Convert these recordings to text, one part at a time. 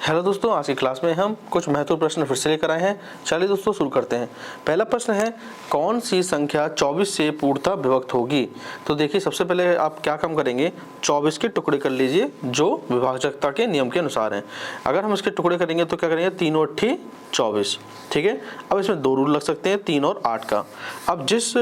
Hello दोस्तों, आज की क्लास में हम कुछ महत्वपूर्ण प्रश्न फिर से लेकर आए हैं। चलिए दोस्तों शुरू करते हैं। पहला प्रश्न है, कौन सी संख्या 24 से पूर्णतः विभक्त होगी। तो देखिए, सबसे पहले आप क्या काम करेंगे, 24 के टुकड़े कर लीजिए जो विभाजकता के नियम के अनुसार हैं। अगर हम इसके टुकड़े करेंगे तो क्या करेंगे, 3 और 8 24, ठीक है। अब इसमें दो रूल लग सकते हैं, 3 और 8 का। अब जिस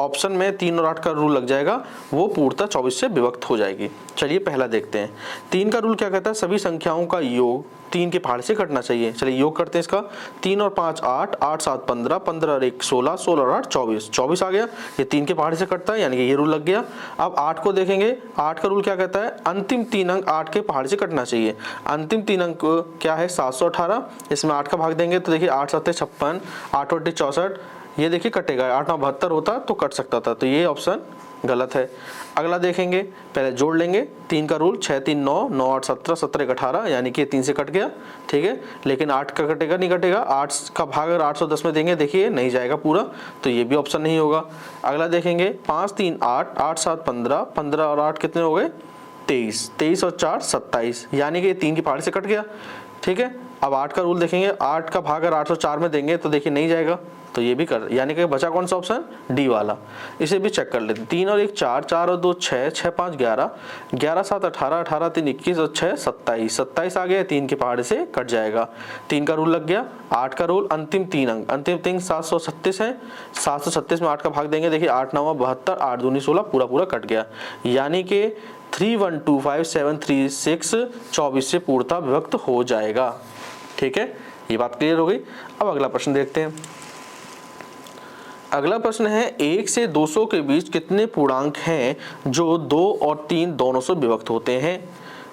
ऑप्शन में 3 और 8 का रूल लग जाएगा वो पूर्णतः 24 से विभक्त हो जाएगी। चलिए पहला देखते हैं। 3 का रूल क्या कहता है, सभी संख्याओं का योग 3 के पहाड़ से कटना चाहिए। चलिए योग करते हैं इसका। 3 और 5 8, 8 7 15, 15 और 1 16, 16 और 8 24, 24 आ गया। ये 3 के पहाड़ से कटता है, यानी कि ये रूल लग गया। अब 8 को देखेंगे। 8 का रूल क्या कहता है, अंतिम 3 अंक 8 के पहाड़ से कटना चाहिए। अंतिम 3 अंक क्या है, 718। इसमें 8 का भाग देंगे तो देखिए 8 7 56, 8 8 64, ये देखिए कटेगा। 8 9 72 होता तो कट सकता था, तो ये ऑप्शन गलत है। अगला देखेंगे, पहले जोड़ लेंगे। 3 का रूल 6 3 9, 9 8 17, 17 1 18, यानी कि 3 से कट गया, ठीक है। लेकिन 8 का कटेगा, नहीं कटेगा। 8 का भाग अगर 810 में देंगे, देखिए नहीं जाएगा पूरा, तो ये भी ऑप्शन नहीं होगा। अगला देखेंगे, 5 3 8, 8 7 15, 15 और 8 कितने हो गए, 23, 23 और 4 27, यानी कि 3 की पहाड़ से कट गया, ठीक है। अब 8 का रूल देखेंगे। 8 का भाग अगर 804 में देंगे तो देखिए नहीं जाएगा, तो ये भी कर, यानी कि बचा कौन सा ऑप्शन, डी वाला। इसे भी चेक कर लेते हैं। 3 और 1 4, 4 और 2 6, 6 5 11, 11 7 18, 18 3 21 और 6 27, 27 आ गया। 3 के पहाड़ से कट जाएगा, 3 का रूल लग गया। 8 का रूल अंतिम 3 अंक, अंतिम 3 736 है। 736 में 8 का भाग देंगे, देखिए 8 9 72, 8 दूनी 16, पूरा पूरा कट गया, यानी कि 3125736 24 से पूर्णतः विभक्त हो जाएगा, ठीक है। ये बात क्लियर हो गई। अब अगला प्रश्न देखते हैं। अगला प्रश्न है, 1 से 200 के बीच कितने पूर्णांक हैं जो 2 और 3 दोनों से विभक्त होते हैं।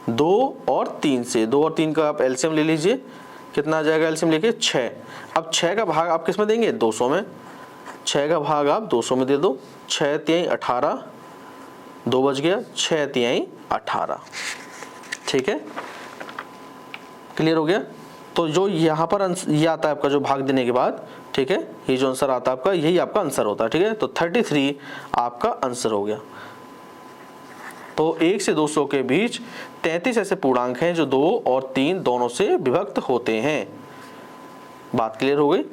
2 और 3 से, 2 और 3 का आप एलसीएम ले लीजिए, कितना आ जाएगा एलसीएम लेके, 6। अब 6 का भाग आप किस में देंगे, 200 में। 6 का भाग आप 200 में दे दो। 6 3 18, 2 बच गया, 6 3 18, ठीक है। क्लियर हो गया। तो जो यहाँ पर ये आता है आपका जो भाग देने के बाद, ठीक है, ये जो आंसर आता है आपका, यही आपका आंसर होता है, ठीक है। तो 33 आपका आंसर हो गया। तो 1 से 200 के बीच 33 ऐसे पूर्णांक हैं जो 2 और 3 दोनों से विभक्त होते हैं। बात क्लियर हो गई।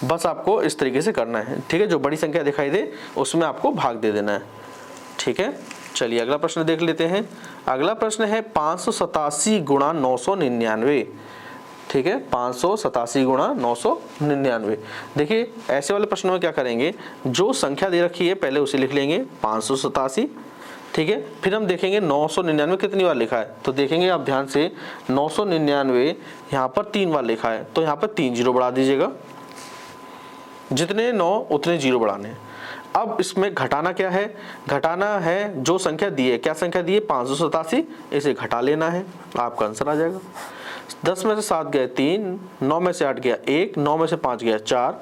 बस आपको इस तरीके से करना है, ठीक है। जो बड़ी संख्या दिखाई दे उसमें आपको भाग दे देना है, ठीक है। चलिए अगला प्रश्न देख लेते हैं। अगला प्रश्न है 587 गुणा 999, ठीक है। 587 गुणा 999। देखिए ऐसे वाले प्रश्नों में क्या करेंगे, जो संख्या दे रखी है पहले उसे लिख लेंगे 587, ठीक है। फिर हम देखेंगे 999 कितनी बार लिखा है, तो देखेंगे आप ध्यान से, 999 यहाँ पर 3 बार लिखा है, तो यहाँ पर 3 जीरो बढ़ा दीजिएगा। जितने 9 उतने जीरो बढ़ाने हैं। अब इसमें घटाना क्या है, घटाना है जो संख्या दी है। क्या संख्या दी है, 587, इसे घटा लेना है, आपका आंसर आ जाएगा। 10 में से 7 गए 3, 9 में से 8 गया 1, 9 में से 5 गया 4,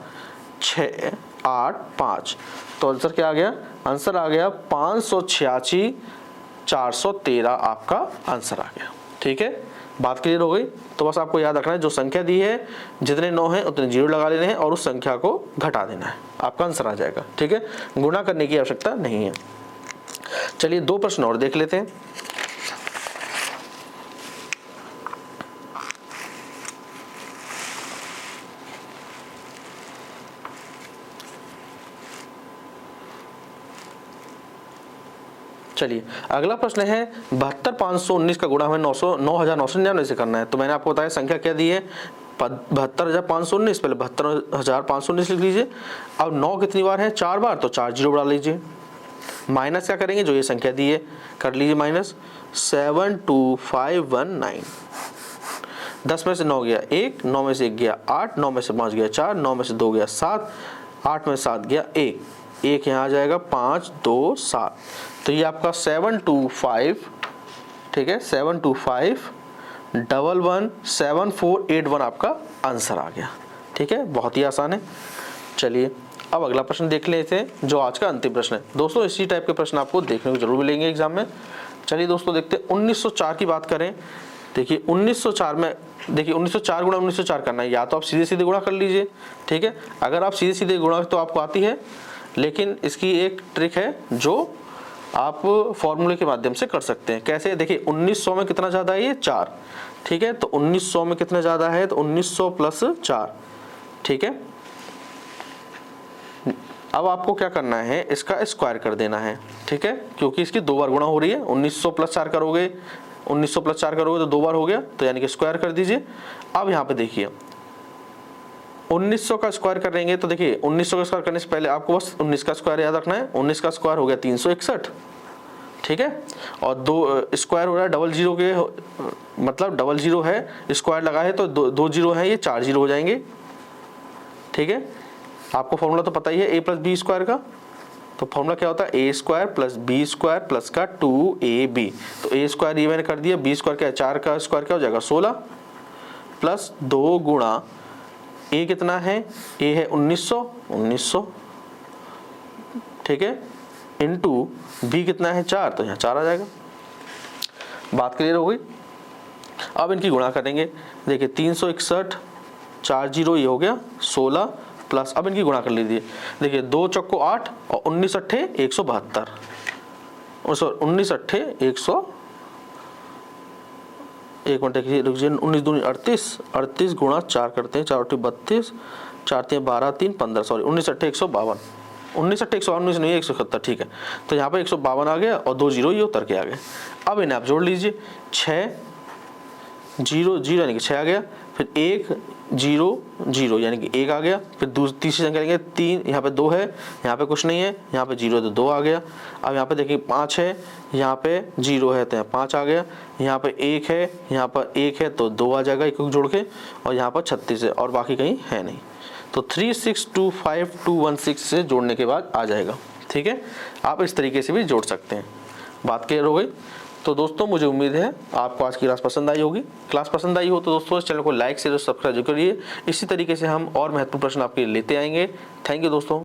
6 8 5, तो आंसर क्या आ गया, आंसर आ गया 586 413, आपका आंसर आ गया, ठीक है। बात क्लियर हो गई। तो बस आपको याद रखना है, जो संख्या दी है जितने 9 हैं उतने जीरो लगा लेने हैं और उस संख्या को घटा देना है, आपका आंसर आ जाएगा, ठीक है। गुणा करने की आवश्यकता नहीं है। चलिए 2 प्रश्न और देख लेते हैं। चलिए अगला प्रश्न है, 72519 का गुणा हमें 9999 से करना है। तो मैंने आपको बताया संख्या क्या दी है, 72519, पहले 72519 लिख लीजिए। अब 9 कितनी बार है, 4 बार, तो 4 जीरो बढ़ा लीजिए। माइनस क्या करेंगे, जो ये संख्या दी है कर लीजिए माइनस, 72519। 10 में से 9 गया 1, 9 में से 1 गया 8, 9 में से 5 गया 4, 9 में से 2 गया 7, 8 में 7 गया 1, 1 यहाँ आ जाएगा 5 2 7। तो ये आपका 725, ठीक है, 725117481 आपका आंसर आ गया, ठीक है। बहुत ही आसान है। चलिए अब अगला प्रश्न देख लेते हैं, जो आज का अंतिम प्रश्न है। दोस्तों इसी टाइप के प्रश्न आपको देखने को जरूर मिलेंगे एग्जाम में। चलिए दोस्तों देखते हैं, 1904 की बात करें। देखिए 1904 में, देखिए 1904 गुणा 1904 करना है, या तो आप सीधे सीधे गुणा कर लीजिए, ठीक है। अगर आप सीधे सीधे गुणा तो आपको आती है, लेकिन इसकी एक ट्रिक है जो आप फॉर्मूले के माध्यम से कर सकते हैं। कैसे, देखिए 1900 में कितना ज़्यादा है, ये 4, ठीक है। तो 1900 में कितना ज़्यादा है, तो 1900 प्लस 4, ठीक है। अब आपको क्या करना है, इसका स्क्वायर कर देना है, ठीक है, क्योंकि इसकी 2 बार गुणा हो रही है। 1900 प्लस 4 करोगे, 1900 प्लस 4 करोगे तो 2 बार हो गया, तो यानी कि स्क्वायर कर दीजिए। अब यहाँ पे देखिए 1900 का स्क्वायर करेंगे तो देखिए 1900 का स्क्वायर करने से पहले आपको बस 19 का स्क्वायर याद रखना है। 19 का स्क्वायर हो गया 361, ठीक है। और 2 स्क्वायर हो रहा है डबल जीरो के, मतलब डबल जीरो है, स्क्वायर लगा है तो 2 जीरो है, ये 4 जीरो हो जाएंगे, ठीक है। आपको फॉर्मूला तो पता ही है ए प्लस बी स्क्वायर का, तो फॉर्मूला क्या होता है, a square plus b square plus का 2ab। तो ए स्क्वायर ये मैंने कर दिया, बी स्क्वायर क्या है, 4 का स्क्वायर क्या हो जाएगा 16, प्लस 2 गुणा ए कितना है, ए है 1900, ठीक है, इंटू बी कितना है 4, तो यहाँ 4 आ जाएगा। बात क्लियर हो गई। अब इनकी गुणा करेंगे, देखिए 361, 4 जीरो ये हो गया 16, प्लस अब इनकी गुणा कर लीजिए, देखिए 2 चौको 8 और 19 अट्ठे 172, 19 अट्ठे 100, एक मिनट देखिए रुक जाइए, 19 दूनी 38, 38 गुणा 4 करते हैं, 4 अट्ठे 32, 4 3 12 3 15, सॉरी 19 अट्ठे 152, 19 अट्ठे 119 नहीं 171, ठीक है। तो यहाँ पे 152 आ गया और 2 जीरो ये उतर के आ गए। अब इन्हें आप जोड़ लीजिए, 6 0 0 यानी कि 6 आ गया, फिर 1 0 0 यानी कि 1 आ गया, फिर तीसरी संख्या लेंगे 3, यहाँ पे 2 है, यहाँ पे कुछ नहीं है, यहाँ पे 0 तो 2 आ गया। अब यहाँ पे देखिए 5 है, यहाँ पे 0 है तो यहाँ 5 आ गया, यहाँ पे 1 है, यहाँ पर 1 है तो 2 आ जाएगा एक जोड़ के, और यहाँ पर 36 है और बाकी कहीं है नहीं, तो 3625216 से जोड़ने के बाद आ जाएगा, ठीक है। आप इस तरीके से भी जोड़ सकते हैं। बात क्लियर हो गई। तो दोस्तों मुझे उम्मीद है आपको आज की क्लास पसंद आई होगी। क्लास पसंद आई हो तो दोस्तों इस चैनल को लाइक शेयर और सब्सक्राइब करिए। इसी तरीके से हम और महत्वपूर्ण प्रश्न आपके लिए लेते आएंगे। थैंक यू दोस्तों।